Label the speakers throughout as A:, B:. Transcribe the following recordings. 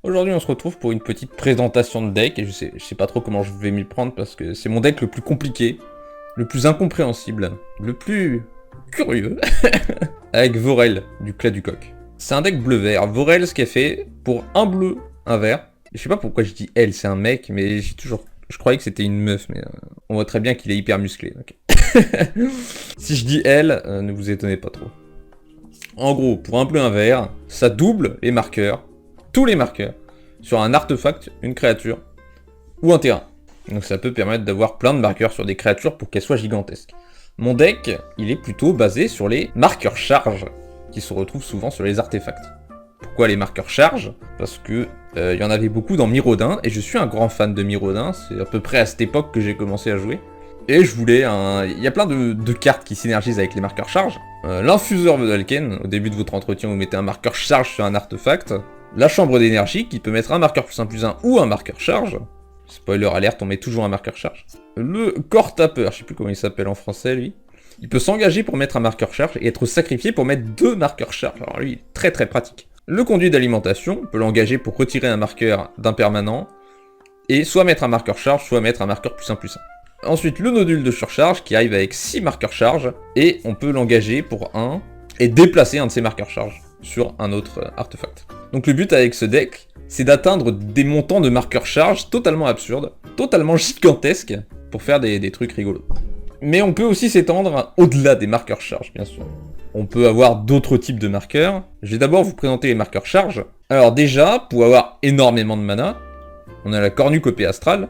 A: Aujourd'hui, on se retrouve pour une petite présentation de deck, et je sais pas trop comment je vais m'y prendre parce que c'est mon deck le plus compliqué, le plus incompréhensible, le plus curieux, avec Vorel, du Clat du Coq. C'est un deck bleu-vert. Vorel, ce qu'elle fait, pour un bleu, un vert, je sais pas pourquoi je dis elle, c'est un mec, mais je croyais que c'était une meuf, mais on voit très bien qu'il est hyper musclé. Ok. Si je dis elle, ne vous étonnez pas trop. En gros, pour un bleu, un vert, ça double les marqueurs, tous les marqueurs, sur un artefact, une créature, ou un terrain. Donc ça peut permettre d'avoir plein de marqueurs sur des créatures pour qu'elles soient gigantesques. Mon deck, il est plutôt basé sur les marqueurs charge, qui se retrouvent souvent sur les artefacts. Pourquoi les marqueurs charge? Parce que il y en avait beaucoup dans Mirrodin, et je suis un grand fan de Mirrodin, c'est à peu près à cette époque que j'ai commencé à jouer. Et je voulais un... Il y a plein de cartes qui synergisent avec les marqueurs charge. L'infuseur Vedalken, au début de votre entretien, vous mettez un marqueur charge sur un artefact. La chambre d'énergie, qui peut mettre un marqueur +1/+1 ou un marqueur charge. Spoiler alerte, on met toujours un marqueur charge. Le corps tapeur, je sais plus comment il s'appelle en français lui. Il peut s'engager pour mettre un marqueur charge et être sacrifié pour mettre 2 marqueurs charge. Alors lui, il est très très pratique. Le conduit d'alimentation, on peut l'engager pour retirer un marqueur d'un permanent. Et soit mettre un marqueur charge, soit mettre un marqueur +1/+1. Ensuite, le nodule de surcharge qui arrive avec 6 marqueurs charge, et on peut l'engager pour 1, et déplacer un de ces marqueurs charge sur un autre artefact. Donc le but avec ce deck, c'est d'atteindre des montants de marqueurs charge totalement absurdes, totalement gigantesques, pour faire des trucs rigolos. Mais on peut aussi s'étendre au-delà des marqueurs charge, bien sûr. On peut avoir d'autres types de marqueurs. Je vais d'abord vous présenter les marqueurs charge. Alors déjà, pour avoir énormément de mana, on a la cornucopée astrale.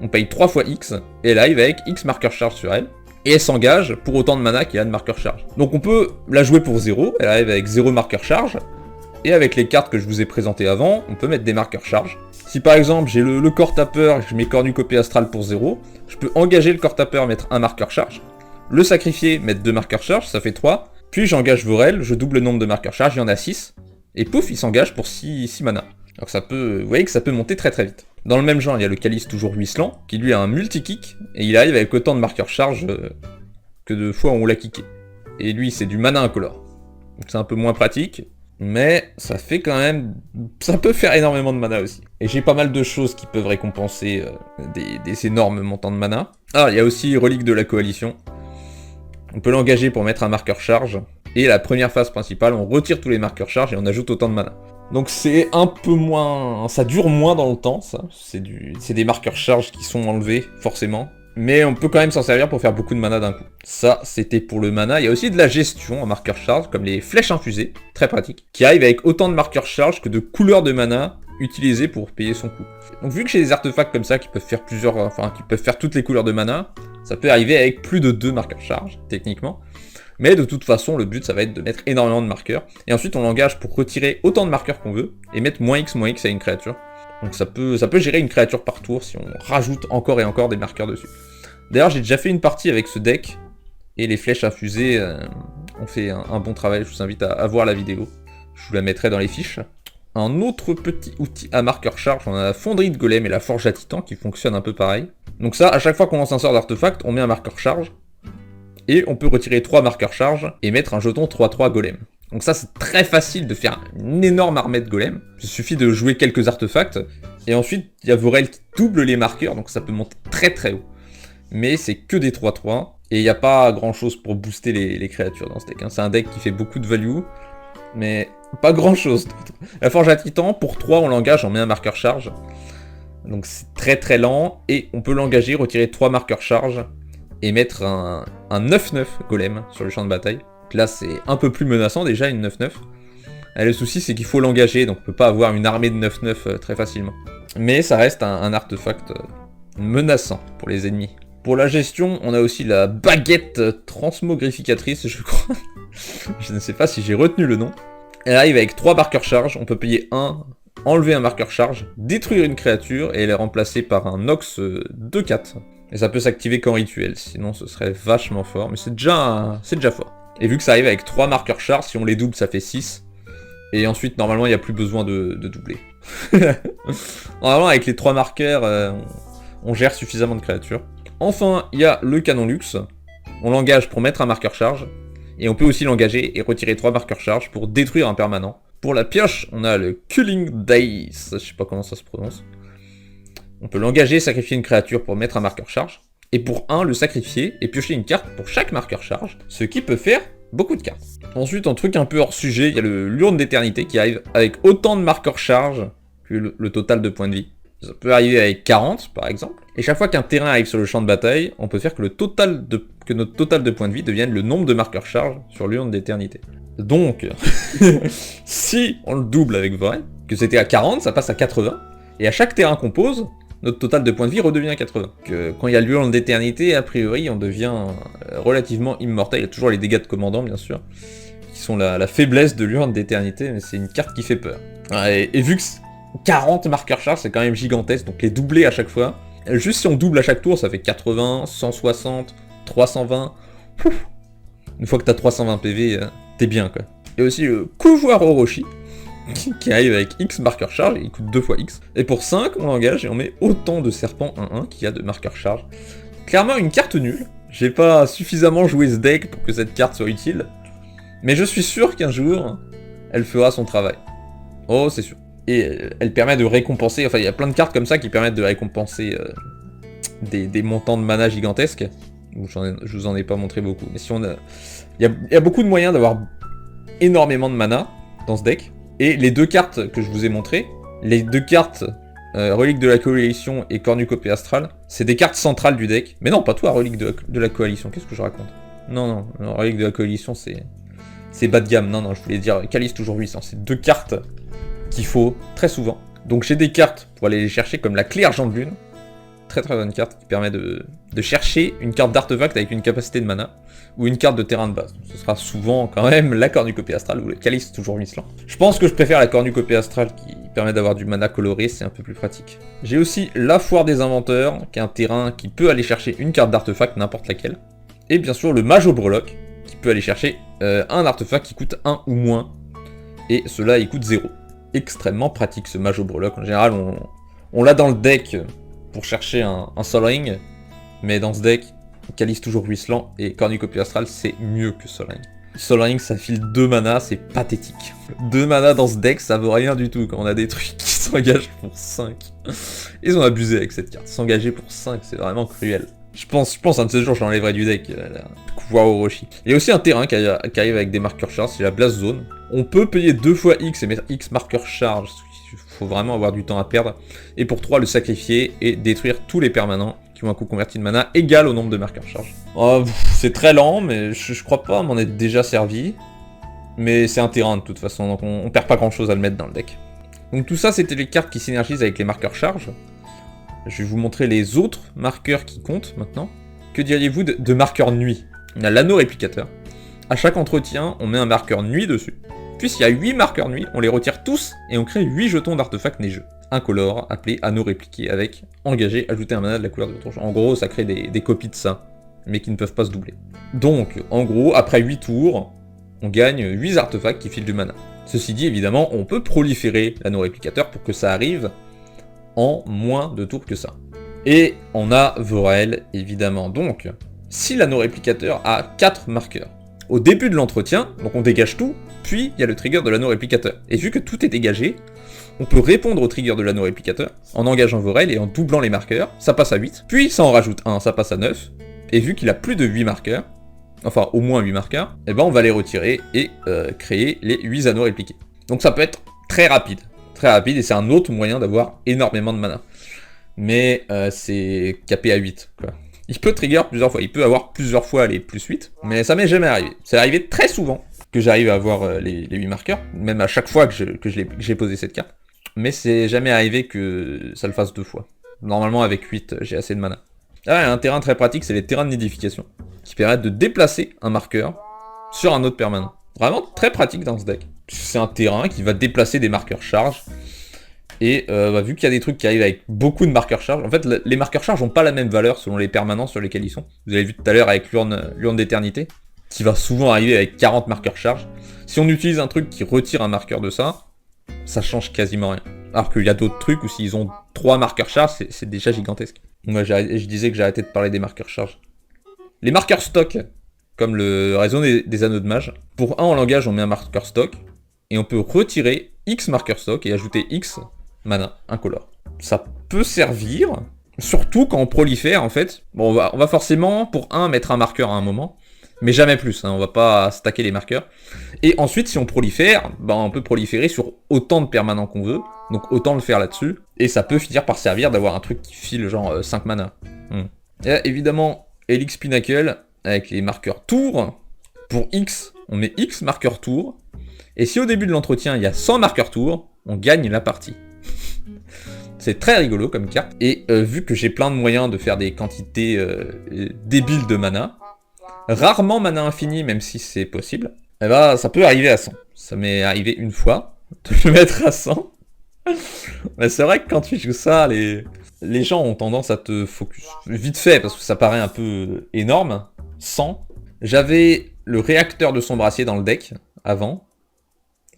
A: On paye 3 fois X, et elle arrive avec X marqueurs charge sur elle, et elle s'engage pour autant de mana qu'il y a de marqueurs charge. Donc on peut la jouer pour 0, elle arrive avec 0 marqueurs charge, et avec les cartes que je vous ai présentées avant, on peut mettre des marqueurs charge. Si par exemple j'ai le corps tapeur, je mets cornucopée astrale pour 0, je peux engager le corps tapeur, mettre un marqueur charge, le sacrifier, mettre 2 marqueurs charge, ça fait 3, puis j'engage Vorel, je double le nombre de marqueurs charge, il y en a 6, et pouf, il s'engage pour 6 mana. Alors ça peut, vous voyez que ça peut monter très très vite. Dans le même genre, il y a le Calice toujours ruisselant, qui lui a un multi-kick, et il arrive avec autant de marqueurs charge que de fois où on l'a kické. Et lui, c'est du mana incolore. Donc c'est un peu moins pratique, mais ça fait quand même... ça peut faire énormément de mana aussi. Et j'ai pas mal de choses qui peuvent récompenser des énormes montants de mana. Ah, il y a aussi Relique de la Coalition. On peut l'engager pour mettre un marqueur charge, et la première phase principale, on retire tous les marqueurs charge et on ajoute autant de mana. Donc c'est un peu moins... ça dure moins dans le temps, ça. C'est des marqueurs charge qui sont enlevés, forcément. Mais on peut quand même s'en servir pour faire beaucoup de mana d'un coup. Ça, c'était pour le mana. Il y a aussi de la gestion en marqueurs charge, comme les flèches infusées, très pratique, qui arrivent avec autant de marqueurs charge que de couleurs de mana utilisées pour payer son coût. Donc vu que j'ai des artefacts comme ça qui peuvent faire qui peuvent faire toutes les couleurs de mana, ça peut arriver avec plus de 2 marqueurs charge, techniquement. Mais de toute façon, le but, ça va être de mettre énormément de marqueurs. Et ensuite, on l'engage pour retirer autant de marqueurs qu'on veut, et mettre -X à une créature. Donc ça peut gérer une créature par tour si on rajoute encore et encore des marqueurs dessus. D'ailleurs, j'ai déjà fait une partie avec ce deck, et les flèches infusées ont fait un bon travail. Je vous invite à voir la vidéo. Je vous la mettrai dans les fiches. Un autre petit outil à marqueur charge, on a la fonderie de golem et la forge à titan qui fonctionnent un peu pareil. Donc ça, à chaque fois qu'on lance un sort d'artefact, on met un marqueur charge. Et on peut retirer 3 marqueurs charge et mettre un jeton 3/3 golem. Donc ça, c'est très facile de faire une énorme armée de golem. Il suffit de jouer quelques artefacts. Et ensuite, il y a Vorel qui double les marqueurs, donc ça peut monter très très haut. Mais c'est que des 3/3. Et il n'y a pas grand chose pour booster les créatures dans ce deck. C'est un deck qui fait beaucoup de value, mais pas grand chose d'autre. La forge à titan, pour 3, on l'engage, on met un marqueur charge. Donc c'est très très lent. Et on peut l'engager, retirer 3 marqueurs charge. Et mettre un 9/9 golem sur le champ de bataille. Donc là, c'est un peu plus menaçant déjà, une 9/9. Le souci, c'est qu'il faut l'engager, donc on peut pas avoir une armée de 9/9 très facilement. Mais ça reste un artefact menaçant pour les ennemis. Pour la gestion, on a aussi la baguette transmogrificatrice, je crois. Je ne sais pas si j'ai retenu le nom. Elle arrive avec 3 marqueurs charge, on peut payer 1, enlever un marqueur charge, détruire une créature, et elle est remplacée par un Nox 2/4. Et ça peut s'activer qu'en rituel, sinon ce serait vachement fort, mais c'est déjà fort. Et vu que ça arrive avec 3 marqueurs charge, si on les double ça fait 6. Et ensuite normalement il n'y a plus besoin de doubler. Normalement avec les 3 marqueurs, on gère suffisamment de créatures. Enfin il y a le canon luxe, on l'engage pour mettre un marqueur charge, et on peut aussi l'engager et retirer 3 marqueurs charge pour détruire un permanent, Pour la pioche, on a le Culling Dice, je sais pas comment ça se prononce. On peut l'engager, sacrifier une créature pour mettre un marqueur charge. Et pour 1, le sacrifier et piocher une carte pour chaque marqueur charge, ce qui peut faire beaucoup de cartes. Ensuite, un truc un peu hors sujet, il y a le l'urne d'éternité qui arrive avec autant de marqueurs charge que le total de points de vie. Ça peut arriver avec 40 par exemple. Et chaque fois qu'un terrain arrive sur le champ de bataille, on peut faire que notre total de points de vie devienne le nombre de marqueurs charge sur l'urne d'éternité. Donc, si on le double avec Vorel, que c'était à 40, ça passe à 80. Et à chaque terrain qu'on pose, notre total de points de vie redevient à 80. Quand il y a l'urne d'éternité, a priori, on devient relativement immortel. Il y a toujours les dégâts de commandant, bien sûr, qui sont la faiblesse de l'urne d'éternité, mais c'est une carte qui fait peur. Et vu que 40 marqueurs charge, c'est quand même gigantesque, donc les doubler à chaque fois. Juste si on double à chaque tour, ça fait 80, 160, 320. Pouf. Une fois que t'as 320 PV, t'es bien, quoi. Il y a aussi le Couvoir Orochi, qui arrive avec X marqueurs charge, et il coûte 2 fois X. Et pour 5, on l'engage et on met autant de serpents 1-1 qu'il y a de marqueurs charge. Clairement une carte nulle. J'ai pas suffisamment joué ce deck pour que cette carte soit utile. Mais je suis sûr qu'un jour, elle fera son travail. Oh, c'est sûr. Et elle permet de récompenser, enfin il y a plein de cartes comme ça qui permettent de récompenser des montants de mana gigantesques. Je vous en ai pas montré beaucoup. Mais si on a... Il y a beaucoup de moyens d'avoir énormément de mana dans ce deck. Et les deux cartes que je vous ai montrées, les deux cartes Relique de la Coalition et Cornucopée Astrale, c'est des cartes centrales du deck. Mais non, pas toi, Relique de la Coalition, qu'est-ce que je raconte? Non, Relique de la Coalition, c'est bas de gamme. Non, je voulais dire Calice toujours 800. C'est deux cartes qu'il faut très souvent. Donc j'ai des cartes pour aller les chercher, comme la Clé Argent de Lune. Très bonne carte qui permet de chercher une carte d'artefact avec une capacité de mana, ou une carte de terrain de base. Donc, ce sera souvent quand même la Cornucopée Astrale ou le Calice toujours Misslant. Je pense que je préfère la Cornucopée Astrale qui permet d'avoir du mana coloré, c'est un peu plus pratique. J'ai aussi la Foire des Inventeurs, qui est un terrain qui peut aller chercher une carte d'artefact, n'importe laquelle. Et bien sûr le Mage au Breloque, qui peut aller chercher un artefact qui coûte 1 ou moins, et cela il coûte 0. Extrêmement pratique ce Mage au Breloque. En général, on l'a dans le deck pour chercher un Sol Ring, mais dans ce deck, Calice toujours ruisselant et Cornucopée Astrale, c'est mieux que Sol Ring. Sol Ring, ça file 2 mana, c'est pathétique. 2 mana dans ce deck, ça vaut rien du tout quand on a des trucs qui s'engagent pour 5. Ils ont abusé avec cette carte. S'engager pour 5, c'est vraiment cruel. Je pense un de ces jours, je l'enlèverai du deck. Couvoir Orochi. Il y a aussi un terrain qui arrive avec des marqueurs charge, c'est la Blast Zone. On peut payer 2 fois X et mettre X marqueurs charge. Il faut vraiment avoir du temps à perdre. Et pour 3, le sacrifier et détruire tous les permanents qui ont un coût converti de mana égal au nombre de marqueurs charge. Oh, c'est très lent, mais je crois pas m'en être déjà servi. Mais c'est un terrain de toute façon, donc on perd pas grand chose à le mettre dans le deck. Donc tout ça, c'était les cartes qui synergisent avec les marqueurs charge. Je vais vous montrer les autres marqueurs qui comptent maintenant. Que diriez-vous de marqueur nuit? On a l'anneau réplicateur. À chaque entretien, on met un marqueur nuit dessus. Puis s'il y a 8 marqueurs nuit, on les retire tous et on crée 8 jetons d'artefacts neigeux. Incolore, appelé anneau répliqué, avec engagé, ajouter un mana de la couleur de votre choix. En gros, ça crée des copies de ça, mais qui ne peuvent pas se doubler. Donc, en gros, après 8 tours, on gagne 8 artefacts qui filent du mana. Ceci dit, évidemment, on peut proliférer l'anneau réplicateur pour que ça arrive en moins de tours que ça. Et on a Vorel, évidemment. Donc, si l'anneau réplicateur a 4 marqueurs, au début de l'entretien, donc on dégage tout, puis il y a le trigger de l'anneau réplicateur. Et vu que tout est dégagé, on peut répondre au trigger de l'anneau réplicateur en engageant Vorel et en doublant les marqueurs, ça passe à 8, puis ça en rajoute 1, ça passe à 9, et vu qu'il a plus de 8 marqueurs, enfin au moins 8 marqueurs, et ben on va les retirer et créer les 8 anneaux répliqués. Donc ça peut être très rapide, et c'est un autre moyen d'avoir énormément de mana. Mais c'est capé à 8, quoi. Il peut trigger plusieurs fois, il peut avoir plusieurs fois les plus 8, mais ça m'est jamais arrivé. C'est arrivé très souvent que j'arrive à avoir les 8 marqueurs, même à chaque fois que j'ai posé cette carte. Mais c'est jamais arrivé que ça le fasse 2 fois. Normalement avec 8, j'ai assez de mana. Ah, un terrain très pratique, c'est les terrains de nidification, qui permettent de déplacer un marqueur sur un autre permanent. Vraiment très pratique dans ce deck. C'est un terrain qui va déplacer des marqueurs charge. Et vu qu'il y a des trucs qui arrivent avec beaucoup de marqueurs charge, en fait les marqueurs charge n'ont pas la même valeur selon les permanents sur lesquels ils sont. Vous avez vu tout à l'heure avec l'urne d'éternité, qui va souvent arriver avec 40 marqueurs charge. Si on utilise un truc qui retire un marqueur de ça, ça change quasiment rien. Alors qu'il y a d'autres trucs où s'ils ont 3 marqueurs charge, c'est déjà gigantesque. Moi je disais que j'ai arrêté de parler des marqueurs charge. Les marqueurs stock, comme le réseau des anneaux de mage, pour 1 en langage on met un marqueur stock, et on peut retirer X marqueur stock et ajouter X mana incolore. Ça peut servir, surtout quand on prolifère en fait. Bon, on va forcément pour mettre un marqueur à un moment, mais jamais plus, hein, on va pas stacker les marqueurs. Et ensuite, si on prolifère, on peut proliférer sur autant de permanents qu'on veut, donc autant le faire là-dessus, et ça peut finir par servir d'avoir un truc qui file genre 5 mana. Et là, évidemment, Helix Pinnacle, avec les marqueurs tour, pour X, on met X marqueur tour, et si au début de l'entretien, il y a 100 marqueurs tour, on gagne la partie. C'est très rigolo comme carte, et vu que j'ai plein de moyens de faire des quantités débiles de mana, rarement mana infini, même si c'est possible, eh ben, ça peut arriver à 100. Ça m'est arrivé une fois, de le mettre à 100. Mais c'est vrai que quand tu joues ça, les gens ont tendance à te focus. Vite fait, parce que ça paraît un peu énorme, 100. J'avais le réacteur de son brassier dans le deck, avant.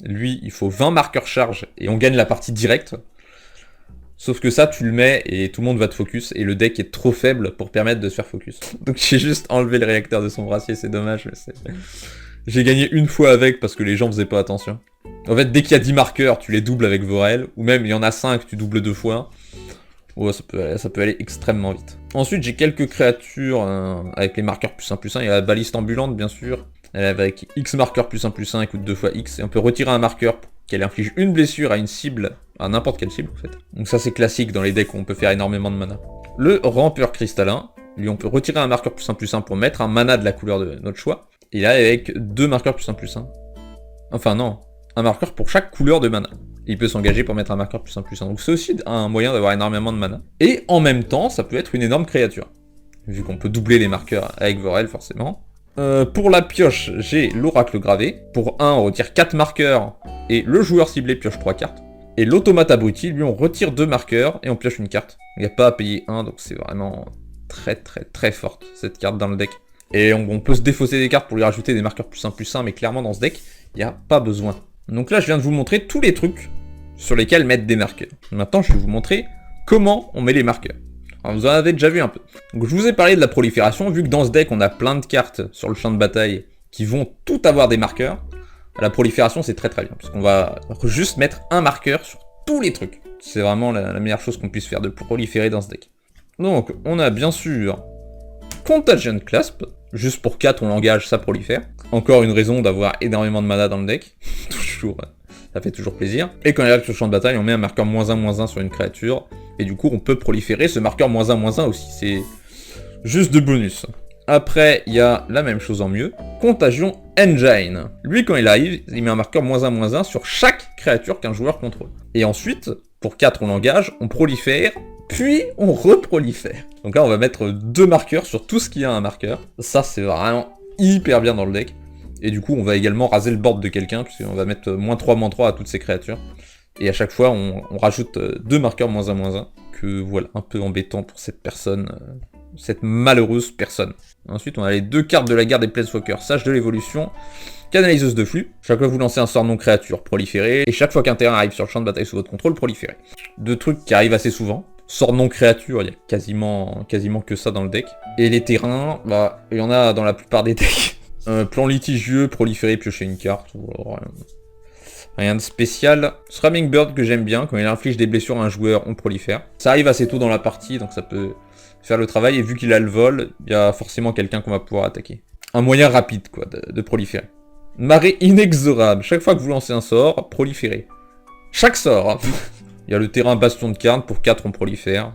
A: Lui, il faut 20 marqueurs charge, et on gagne la partie directe. Sauf que ça, tu le mets, et tout le monde va te focus, et le deck est trop faible pour permettre de se faire focus. Donc j'ai juste enlevé le réacteur de son brassier, c'est dommage, mais c'est... J'ai gagné une fois avec, parce que les gens faisaient pas attention. En fait, dès qu'il y a 10 marqueurs, tu les doubles avec Vorel, ou même il y en a 5, tu doubles 2 fois. Ouais, ça peut aller extrêmement vite. Ensuite, j'ai quelques créatures avec les marqueurs +1/+1. Il y a la baliste ambulante, bien sûr. Elle est avec X marqueurs +1/+1, elle coûte 2 fois X. Et on peut retirer un marqueur pour qu'elle inflige une blessure à une cible, à n'importe quelle cible, en fait. Donc ça, c'est classique dans les decks où on peut faire énormément de mana. Le rampeur cristallin, lui, on peut retirer un marqueur +1/+1 pour mettre un mana de la couleur de notre choix. Et là, avec 2 marqueurs +1/+1. Enfin, non. Un marqueur pour chaque couleur de mana. Il peut s'engager pour mettre un marqueur +1/+1. Donc c'est aussi un moyen d'avoir énormément de mana. Et en même temps, ça peut être une énorme créature. Vu qu'on peut doubler les marqueurs avec Vorel, forcément. Pour la pioche, j'ai l'oracle gravé. Pour 1, on retire 4 marqueurs. Et le joueur ciblé pioche 3 cartes. Et l'automate abruti, lui, on retire 2 marqueurs et on pioche une carte. Il n'y a pas à payer 1, donc c'est vraiment très très très forte, cette carte dans le deck. Et on peut se défausser des cartes pour lui rajouter des marqueurs +1/+1, mais clairement dans ce deck, il n'y a pas besoin. Donc là, je viens de vous montrer tous les trucs sur lesquels mettre des marqueurs. Maintenant, je vais vous montrer comment on met les marqueurs. Alors, vous en avez déjà vu un peu. Donc, je vous ai parlé de la prolifération, vu que dans ce deck, on a plein de cartes sur le champ de bataille qui vont toutes avoir des marqueurs. La prolifération, c'est très très bien, parce qu'on va juste mettre un marqueur sur tous les trucs. C'est vraiment la meilleure chose qu'on puisse faire, de proliférer dans ce deck. Donc, on a bien sûr Contagion Clasp. Juste pour 4, on l'engage, ça prolifère. Encore une raison d'avoir énormément de mana dans le deck. Toujours, ça fait toujours plaisir. Et quand il arrive sur le champ de bataille, on met un marqueur -1/-1 sur une créature. Et du coup, on peut proliférer ce marqueur -1/-1 aussi. C'est juste de bonus. Après, il y a la même chose en mieux. Contagion Engine. Lui, quand il arrive, il met un marqueur -1/-1 sur chaque créature qu'un joueur contrôle. Et ensuite, pour 4, on l'engage, on prolifère, puis on reprolifère. Donc là, on va mettre 2 marqueurs sur tout ce qui a un marqueur. Ça, c'est vraiment hyper bien dans le deck. Et du coup, on va également raser le board de quelqu'un, puisqu'on va mettre -3/-3 à toutes ces créatures. Et à chaque fois, on rajoute 2 marqueurs -1/-1, que voilà, un peu embêtant pour cette personne, cette malheureuse personne. Ensuite, on a les 2 cartes de la guerre des Planeswalkers, Sage de l'évolution, Canaliseuse de flux. Chaque fois que vous lancez un sort non créature, proliférez. Et chaque fois qu'un terrain arrive sur le champ de bataille sous votre contrôle, proliférez. 2 trucs qui arrivent assez souvent. Sort non créature, il y a quasiment que ça dans le deck. Et les terrains, il y en a dans la plupart des decks. Plan litigieux, proliférer, piocher une carte. Rien de spécial. Thrumming Bird que j'aime bien, quand il inflige des blessures à un joueur, on prolifère. Ça arrive assez tôt dans la partie, donc ça peut faire le travail. Et vu qu'il a le vol, il y a forcément quelqu'un qu'on va pouvoir attaquer. Un moyen rapide, quoi, de proliférer. Marée inexorable. Chaque fois que vous lancez un sort, proliférez. Chaque sort. Il y a le terrain Bastion de Carne, pour 4 on prolifère.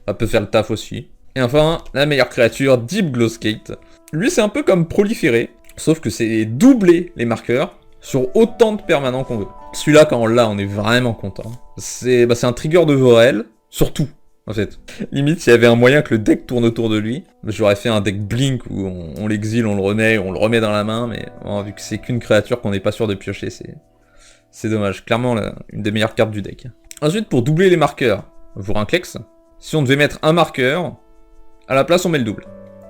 A: Ça peut faire le taf aussi. Et enfin, la meilleure créature, Deep Glowskate. Lui, c'est un peu comme proliférer, sauf que c'est doubler les marqueurs sur autant de permanents qu'on veut. Celui-là, quand on l'a, on est vraiment content. C'est un trigger de Vorel, sur tout, en fait. Limite, s'il y avait un moyen que le deck tourne autour de lui, j'aurais fait un deck Blink où on l'exile, on le remet dans la main, mais bon, vu que c'est qu'une créature qu'on n'est pas sûr de piocher, c'est dommage. Clairement, une des meilleures cartes du deck. Ensuite, pour doubler les marqueurs, Vorinclex, si on devait mettre un marqueur, à la place on met le double.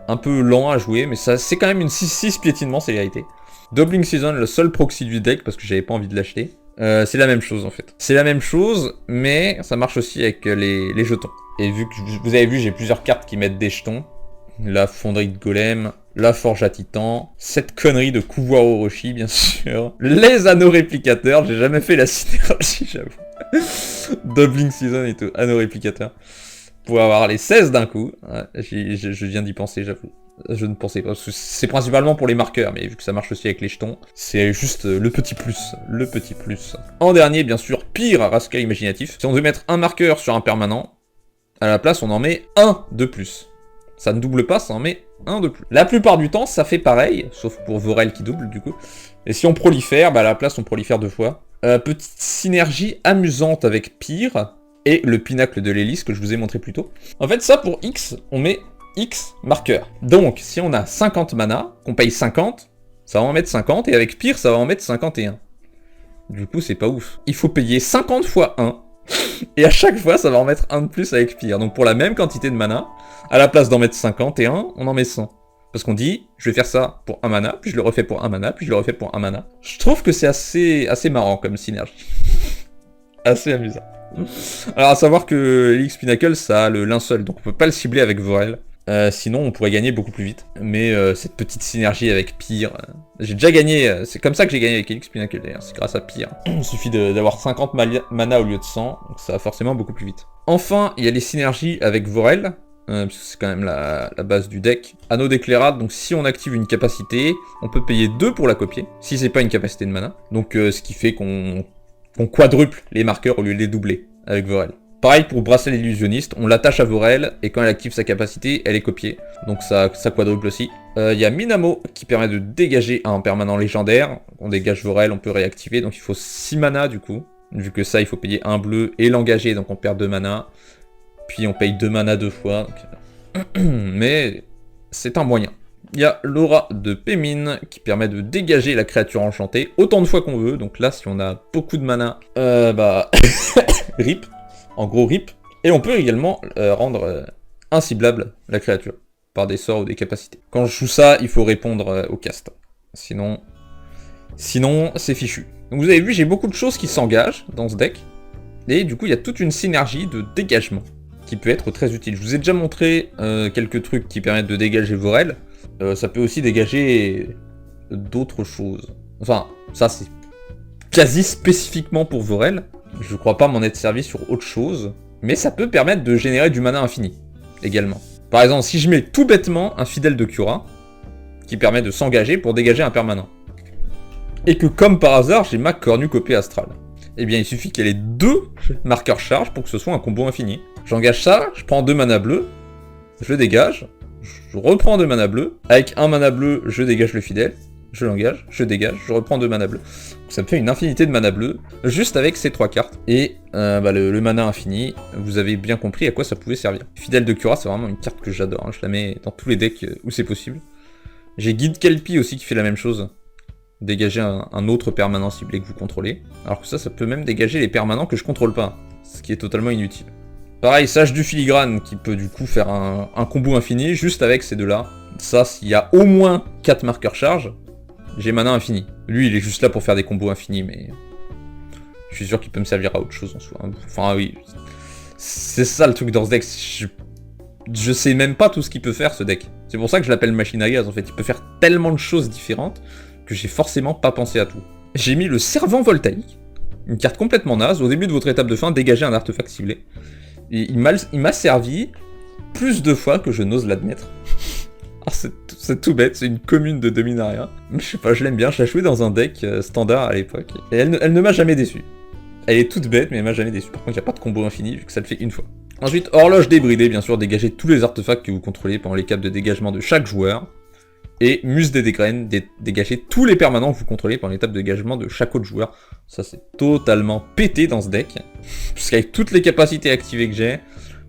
A: Un peu lent à jouer, mais ça c'est quand même une 6/6 piétinement, c'est la vérité. Doubling Season, le seul proxy du deck, parce que j'avais pas envie de l'acheter. C'est la même chose en fait. C'est la même chose, mais ça marche aussi avec les jetons. Et vu que vous avez vu, j'ai plusieurs cartes qui mettent des jetons. La fonderie de golem, la forge à titan, cette connerie de couvoir Orochi, bien sûr. Les anneaux réplicateurs, j'ai jamais fait la synergie, j'avoue. Doubling season et tout, anneaux réplicateurs. Pour avoir les 16 d'un coup. Ouais, je viens d'y penser, j'avoue. Je ne pensais pas, parce que c'est principalement pour les marqueurs, mais vu que ça marche aussi avec les jetons, c'est juste le petit plus, le petit plus. En dernier, bien sûr, pire Rascal imaginatif. Si on veut mettre un marqueur sur un permanent, à la place, on en met un de plus. Ça ne double pas, ça en met un de plus. La plupart du temps, ça fait pareil, sauf pour Vorel qui double, du coup. Et si on prolifère, bah à la place, on prolifère 2 fois. Petite synergie amusante avec pire, et le pinacle de l'hélice que je vous ai montré plus tôt. En fait, ça, pour X, on met X marqueur. Donc, si on a 50 mana, qu'on paye 50, ça va en mettre 50, et avec pire, ça va en mettre 51. Du coup, c'est pas ouf. Il faut payer 50 fois 1, et à chaque fois, ça va en mettre 1 de plus avec pire. Donc pour la même quantité de mana, à la place d'en mettre 51, on en met 100. Parce qu'on dit, je vais faire ça pour 1 mana, puis je le refais pour 1 mana, puis je le refais pour 1 mana. Je trouve que c'est assez marrant comme synergie. Assez amusant. Alors à savoir que l'X Pinnacle, ça a le linceul, donc on peut pas le cibler avec Vorel. Sinon on pourrait gagner beaucoup plus vite. Mais cette petite synergie avec Pire, j'ai déjà gagné, c'est comme ça que j'ai gagné avec Elix Pinnacle d'ailleurs, c'est grâce à Pire. Il suffit d'avoir 50 mana au lieu de 100, donc ça va forcément beaucoup plus vite. Enfin, il y a les synergies avec Vorel, puisque c'est quand même la base du deck. Anneau d'éclairade, donc si on active une capacité, on peut payer 2 pour la copier, si c'est pas une capacité de mana. Donc ce qui fait qu'on quadruple les marqueurs au lieu de les doubler avec Vorel. Pareil pour Bracelet l'illusionniste, on l'attache à Vorel, et quand elle active sa capacité, elle est copiée. Donc ça quadruple aussi. Il y a Minamo, qui permet de dégager un permanent légendaire. On dégage Vorel, on peut réactiver, donc il faut 6 mana du coup. Vu que ça, il faut payer 1 bleu et l'engager, donc on perd 2 mana. Puis on paye 2 mana 2 fois. Donc... Mais c'est un moyen. Il y a l'aura de Pémine, qui permet de dégager la créature enchantée autant de fois qu'on veut. Donc là, si on a beaucoup de mana, RIP. En gros RIP, et on peut également rendre inciblable la créature, par des sorts ou des capacités. Quand je joue ça, il faut répondre au cast. Sinon c'est fichu. Donc vous avez vu, j'ai beaucoup de choses qui s'engagent dans ce deck, et du coup il y a toute une synergie de dégagement, qui peut être très utile. Je vous ai déjà montré quelques trucs qui permettent de dégager Vorel, ça peut aussi dégager d'autres choses. Enfin, ça c'est quasi spécifiquement pour Vorel. Je crois pas m'en être servi sur autre chose, mais ça peut permettre de générer du mana infini, également. Par exemple, si je mets tout bêtement un fidèle de Cura, qui permet de s'engager pour dégager un permanent, et que comme par hasard, j'ai ma cornucopée astrale, eh bien il suffit qu'elle ait 2 marqueurs charge pour que ce soit un combo infini. J'engage ça, je prends 2 mana bleus, je dégage, je reprends 2 mana bleus, avec 1 mana bleu, je dégage le fidèle, je l'engage, je dégage, je reprends 2 mana bleus. Ça me fait une infinité de mana bleus, juste avec ces 3 cartes. Et le mana infini, vous avez bien compris à quoi ça pouvait servir. Fidèle de Cura, c'est vraiment une carte que j'adore, hein. Je la mets dans tous les decks où c'est possible. J'ai Guide Kelpie aussi qui fait la même chose. Dégager un autre permanent ciblé que vous contrôlez. Alors que ça peut même dégager les permanents que je contrôle pas, ce qui est totalement inutile. Pareil, Sage du Filigrane qui peut du coup faire un combo infini juste avec ces 2-là. Ça, s'il y a au moins 4 marqueurs charge, j'ai mana infini. Lui, il est juste là pour faire des combos infinis, mais... Je suis sûr qu'il peut me servir à autre chose en soi. Enfin, oui. C'est ça le truc dans ce deck. Je sais même pas tout ce qu'il peut faire, ce deck. C'est pour ça que je l'appelle machine à gaz, en fait. Il peut faire tellement de choses différentes que j'ai forcément pas pensé à tout. J'ai mis le Servant Voltaïque, une carte complètement naze. Au début de votre étape de fin, dégagez un artefact ciblé. Et il m'a servi plus de fois que je n'ose l'admettre. Ah, c'est tout bête, c'est une commune de Dominaria. Mais je sais pas, je l'aime bien, je l'ai joué dans un deck standard à l'époque. Et elle ne m'a jamais déçu. Elle est toute bête, mais elle m'a jamais déçu. Par contre, il n'y a pas de combo infini, vu que ça le fait une fois. Ensuite, Horloge débridée, bien sûr, dégagez tous les artefacts que vous contrôlez pendant les caps de dégagement de chaque joueur. Et Muse des dégraines, dégagez tous les permanents que vous contrôlez pendant l'étape de dégagement de chaque autre joueur. Ça, c'est totalement pété dans ce deck. Puisqu'avec toutes les capacités activées que j'ai,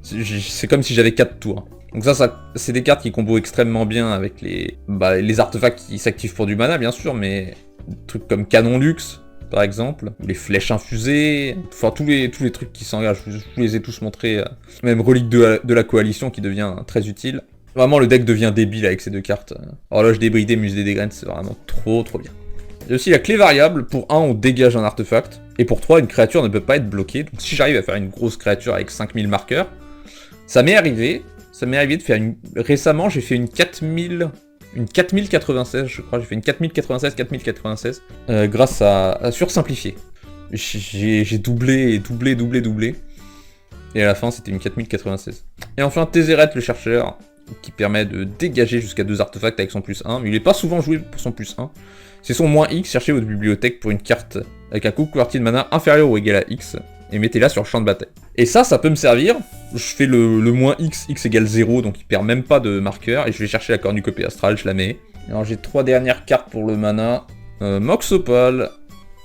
A: c'est comme si j'avais 4 tours. Donc ça c'est des cartes qui combo extrêmement bien avec les artefacts qui s'activent pour du mana, bien sûr, mais des trucs comme Canon Luxe, par exemple, ou les flèches infusées, enfin tous les trucs qui s'engagent, je vous les ai tous montrés, même Relique de la Coalition qui devient très utile. Vraiment, le deck devient débile avec ces 2 cartes. Horloge débridée, Muse des dégraines, c'est vraiment trop bien. Il y a aussi la clé variable, pour 1 on dégage un artefact, et pour 3 une créature ne peut pas être bloquée, donc si j'arrive à faire une grosse créature avec 5000 marqueurs, ça m'est arrivé, Ça m'est arrivé de faire une... Récemment, j'ai fait une 4000... Une 4096, je crois. J'ai fait une 4096 grâce à sursimplifier. J'ai doublé, doublé. Et à la fin, c'était une 4096. Et enfin, Tézéret, le chercheur, qui permet de dégager jusqu'à 2 artefacts avec son plus 1. Mais il n'est pas souvent joué pour son plus 1. C'est son moins X, cherchez votre bibliothèque pour une carte avec un coût converti de mana inférieur ou égal à X. Et mettez-la sur le champ de bataille. Et ça peut me servir. Je fais le moins X, X égale 0, donc il perd même pas de marqueur. Et je vais chercher la cornucopée astrale, je la mets. Alors j'ai 3 dernières cartes pour le mana. Mox Opal,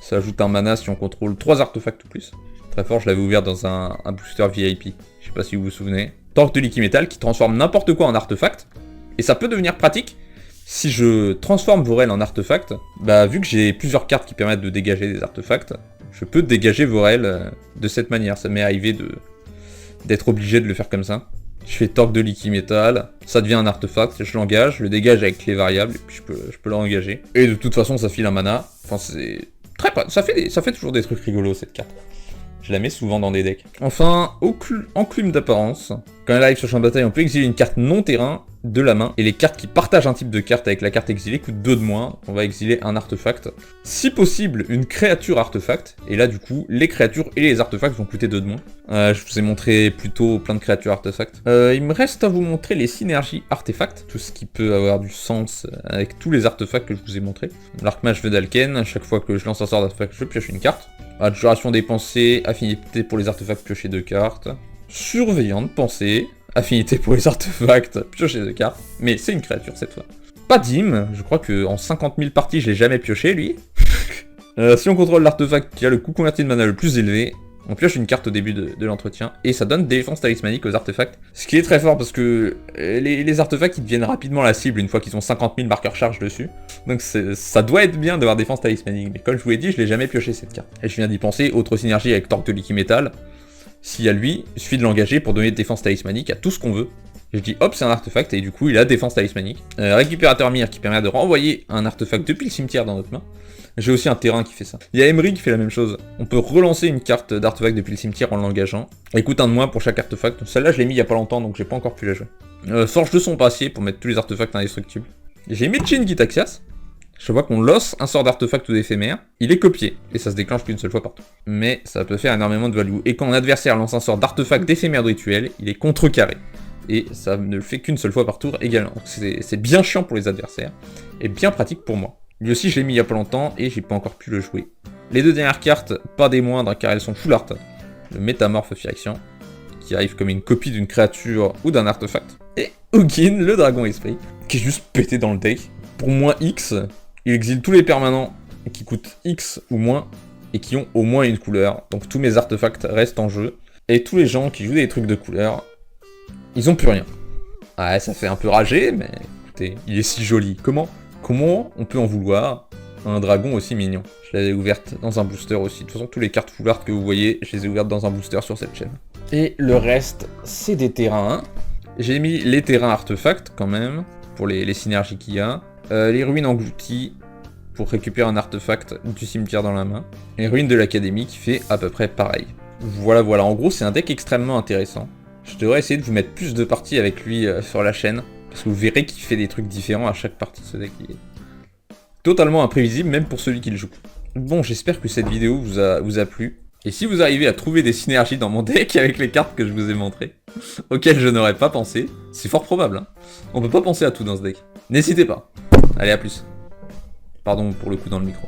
A: ça ajoute un mana si on contrôle 3 artefacts ou plus. Très fort, je l'avais ouvert dans un booster VIP. Je sais pas si vous vous souvenez. Torque de Liquid Metal qui transforme n'importe quoi en artefact. Et ça peut devenir pratique si je transforme Vorel en artefact. Bah vu que j'ai plusieurs cartes qui permettent de dégager des artefacts, je peux dégager Vorel de cette manière. Ça m'est arrivé d'être obligé de le faire comme ça. Je fais Torque de Liquid Metal, ça devient un artefact, je l'engage, je le dégage avec les variables, et puis je peux l'engager. Et de toute façon, ça file un mana. Enfin, c'est très... Ça fait toujours des trucs rigolos, cette carte. Je la mets souvent dans des decks. Enfin, enclume d'apparence. Quand elle arrive sur le champ de bataille, on peut exiler une carte non terrain de la main. Et les cartes qui partagent un type de carte avec la carte exilée coûtent 2 de moins. On va exiler un artefact. Si possible, une créature artefact. Et là, du coup, les créatures et les artefacts vont coûter 2 de moins. Je vous ai montré plutôt plein de créatures artefacts. Il me reste à vous montrer les synergies artefacts. Tout ce qui peut avoir du sens avec tous les artefacts que je vous ai montrés. L'arc-mage Vedalken, à chaque fois que je lance un sort d'artefact, je pioche une carte. Duration des pensées, affinité pour les artefacts, piocher 2 cartes. Surveillant de pensée, affinité pour les artefacts, piocher 2 cartes. Mais c'est une créature cette fois. Padim, je crois qu'en 50 000 parties, je l'ai jamais pioché lui. Si on contrôle l'artefact qui a le coût converti de mana le plus élevé, on pioche une carte au début de l'entretien, et ça donne défense talismanique aux artefacts. Ce qui est très fort parce que les artefacts ils deviennent rapidement la cible une fois qu'ils ont 50 000 marqueurs charge dessus. Donc ça doit être bien d'avoir défense talismanique, mais comme je vous l'ai dit, je l'ai jamais pioché cette carte. Et je viens d'y penser, autre synergie avec Torque de Liquid Metal. S'il y a lui, il suffit de l'engager pour donner défense talismanique à tout ce qu'on veut. Je dis hop, c'est un artefact, et du coup il a défense talismanique. Récupérateur Mire qui permet de renvoyer un artefact depuis le cimetière dans notre main. J'ai aussi un terrain qui fait ça. Il y a Emery qui fait la même chose. On peut relancer une carte d'artefact depuis le cimetière en l'engageant. Elle coûte 1 de moins pour chaque artefact. Celle-là, je l'ai mis il y a pas longtemps, donc j'ai pas encore pu la jouer. Forge de son passier pour mettre tous les artefacts indestructibles. J'ai mis Jin Gitaxias. Je vois qu'on losse un sort d'artefact ou d'éphémère. Il est copié, et ça se déclenche qu'une seule fois partout. Mais ça peut faire énormément de value. Et quand un adversaire lance un sort d'artefact d'éphémère de rituel, il est contrecarré. Et ça ne le fait qu'une seule fois par tour également. C'est bien chiant pour les adversaires, et bien pratique pour moi. Lui aussi, je l'ai mis il y a pas longtemps et j'ai pas encore pu le jouer. Les 2 dernières cartes, pas des moindres car elles sont full art. Le Métamorphe Phyrexian, qui arrive comme une copie d'une créature ou d'un artefact. Et Ugin, le dragon esprit, qui est juste pété dans le deck. Pour moins X, il exile tous les permanents qui coûtent X ou moins et qui ont au moins une couleur. Donc tous mes artefacts restent en jeu. Et tous les gens qui jouent des trucs de couleur, ils ont plus rien. Ouais, ça fait un peu rager, mais écoutez, il est si joli. Comment on peut en vouloir un dragon aussi mignon? Je l'avais ouverte dans un booster aussi. De toute façon, toutes les cartes full art que vous voyez, je les ai ouvertes dans un booster sur cette chaîne. Et le reste, c'est des terrains. J'ai mis les terrains artefacts quand même, pour les synergies qu'il y a. Les ruines englouties, pour récupérer un artefact du cimetière dans la main. Et les ruines de l'académie qui fait à peu près pareil. Voilà. En gros, c'est un deck extrêmement intéressant. Je devrais essayer de vous mettre plus de parties avec lui sur la chaîne. Parce que vous verrez qu'il fait des trucs différents à chaque partie de ce deck. Il est totalement imprévisible, même pour celui qui le joue. Bon, j'espère que cette vidéo vous a plu. Et si vous arrivez à trouver des synergies dans mon deck avec les cartes que je vous ai montrées, auxquelles je n'aurais pas pensé, c'est fort probable. Hein. On peut pas penser à tout dans ce deck. N'hésitez pas. Allez, à plus. Pardon pour le coup dans le micro.